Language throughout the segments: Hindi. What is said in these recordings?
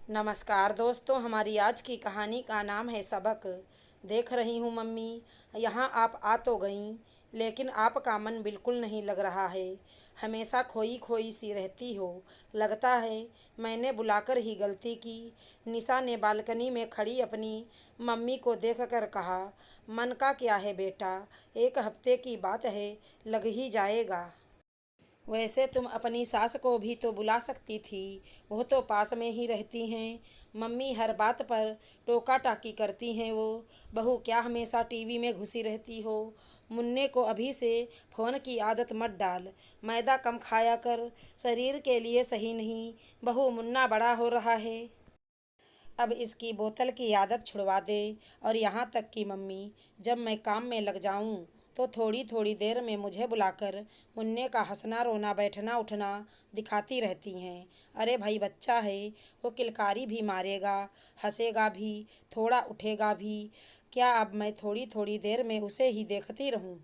नमस्कार दोस्तों, हमारी आज की कहानी का नाम है सबक। देख रही हूँ मम्मी, यहाँ आप आ तो गईं, लेकिन आपका मन बिल्कुल नहीं लग रहा है। हमेशा खोई खोई सी रहती हो। लगता है मैंने बुलाकर ही गलती की। निशा ने बालकनी में खड़ी अपनी मम्मी को देखकर कहा, मन का क्या है बेटा, एक हफ्ते की बात है, लग ही जाएगा। वैसे तुम अपनी सास को भी तो बुला सकती थी, वो तो पास में ही रहती हैं। मम्मी हर बात पर टोका टाकी करती हैं वो। बहू क्या हमेशा टीवी में घुसी रहती हो। मुन्ने को अभी से फ़ोन की आदत मत डाल। मैदा कम खाया कर, शरीर के लिए सही नहीं। बहू मुन्ना बड़ा हो रहा है, अब इसकी बोतल की आदत छुड़वा दे। और यहाँ तक कि मम्मी, जब मैं काम में लग जाऊँ तो थोड़ी थोड़ी देर में मुझे बुलाकर मुन्ने का हंसना रोना बैठना उठना दिखाती रहती हैं। अरे भाई बच्चा है, वो किलकारी भी मारेगा, हंसेगा भी, थोड़ा उठेगा भी। क्या अब मैं थोड़ी थोड़ी देर में उसे ही देखती रहूं?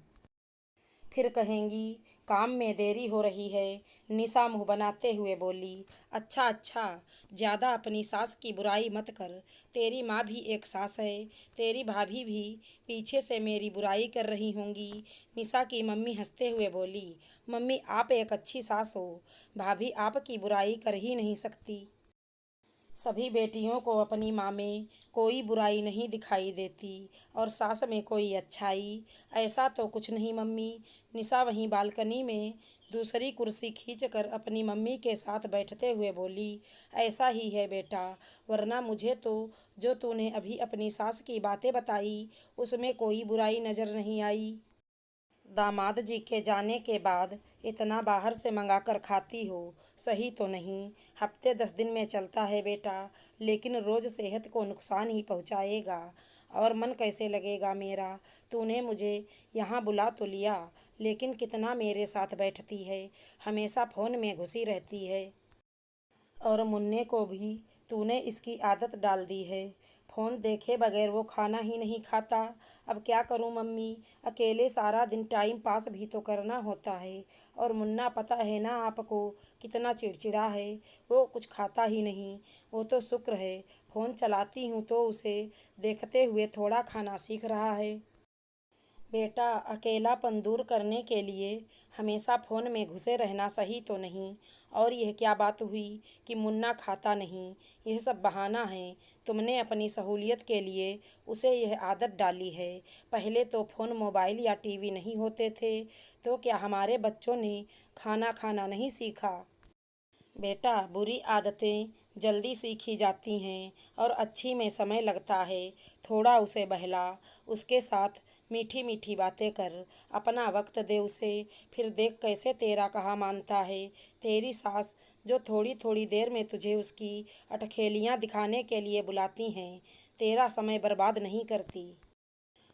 फिर कहेंगी काम में देरी हो रही है। निशा मुँह बनाते हुए बोली, अच्छा अच्छा, ज़्यादा अपनी सास की बुराई मत कर। तेरी माँ भी एक सास है, तेरी भाभी भी पीछे से मेरी बुराई कर रही होंगी। निशा की मम्मी हंसते हुए बोली, मम्मी आप एक अच्छी सास हो, भाभी आपकी बुराई कर ही नहीं सकती। सभी बेटियों को अपनी माँ में कोई बुराई नहीं दिखाई देती और सास में कोई अच्छाई। ऐसा तो कुछ नहीं मम्मी। निशा वहीं बालकनी में दूसरी कुर्सी खींचकर अपनी मम्मी के साथ बैठते हुए बोली, ऐसा ही है बेटा, वरना मुझे तो जो तूने अभी अपनी सास की बातें बताई उसमें कोई बुराई नज़र नहीं आई। दामाद जी के जाने के बाद इतना बाहर से मंगा कर खाती हो, सही तो नहीं। हफ्ते 10 दिन में चलता है बेटा, लेकिन रोज़ सेहत को नुकसान ही पहुंचाएगा। और मन कैसे लगेगा मेरा? तूने मुझे यहाँ बुला तो लिया, लेकिन कितना मेरे साथ बैठती है, हमेशा फ़ोन में घुसी रहती है। और मुन्ने को भी तूने इसकी आदत डाल दी है। फ़ोन देखे बगैर वो खाना ही नहीं खाता। अब क्या करूं मम्मी, अकेले सारा दिन टाइम पास भी तो करना होता है। और मुन्ना पता है ना आपको, कितना चिड़चिड़ा है, वो कुछ खाता ही नहीं। वो तो शुक्र है फ़ोन चलाती हूँ तो उसे देखते हुए थोड़ा खाना सीख रहा है। बेटा, अकेलापन दूर करने के लिए हमेशा फ़ोन में घुसे रहना सही तो नहीं। और यह क्या बात हुई कि मुन्ना खाता नहीं? यह सब बहाना है। तुमने अपनी सहूलियत के लिए उसे यह आदत डाली है। पहले तो फ़ोन मोबाइल या टीवी नहीं होते थे, तो क्या हमारे बच्चों ने खाना खाना नहीं सीखा? बेटा, बुरी आदतें जल्दी सीखी जाती हैं और अच्छी में समय लगता है। थोड़ा उसे बहला, उसके साथ मीठी मीठी बातें कर, अपना वक्त दे उसे, फिर देख कैसे तेरा कहा मानता है। तेरी सास जो थोड़ी थोड़ी देर में तुझे उसकी अटखेलियाँ दिखाने के लिए बुलाती हैं, तेरा समय बर्बाद नहीं करती,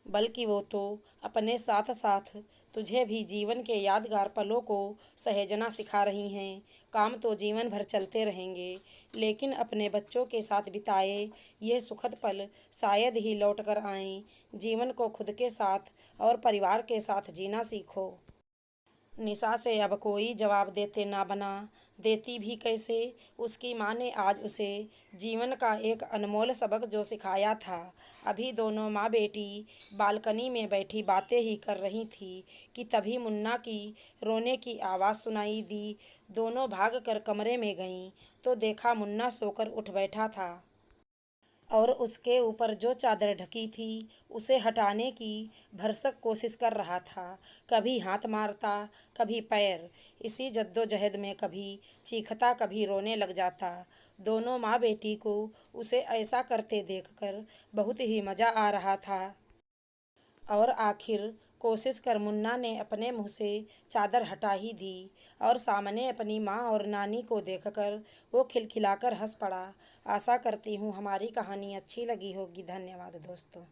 बल्कि वो तो अपने साथ साथ तुझे भी जीवन के यादगार पलों को सहेजना सिखा रही हैं। काम तो जीवन भर चलते रहेंगे, लेकिन अपने बच्चों के साथ बिताए ये सुखद पल शायद ही लौट कर आएं। जीवन को खुद के साथ और परिवार के साथ जीना सीखो। निशा से अब कोई जवाब देते ना बना। देती भी कैसे? उसकी माँ ने आज उसे जीवन का एक अनमोल सबक जो सिखाया था। अभी दोनों माँ बेटी बालकनी में बैठी बातें ही कर रही थी कि तभी मुन्ना की रोने की आवाज़ सुनाई दी। दोनों भाग कर कमरे में गईं तो देखा मुन्ना सोकर उठ बैठा था और उसके ऊपर जो चादर ढकी थी उसे हटाने की भरसक कोशिश कर रहा था। कभी हाथ मारता, कभी पैर। इसी जद्दोजहद में कभी चीखता, कभी रोने लग जाता। दोनों माँ बेटी को उसे ऐसा करते देखकर बहुत ही मज़ा आ रहा था। और आखिर कोशिश कर मुन्ना ने अपने मुंह से चादर हटा ही दी और सामने अपनी माँ और नानी को देखकर वो खिलखिलाकर हंस पड़ा। आशा करती हूँ हमारी कहानी अच्छी लगी होगी। धन्यवाद दोस्तों।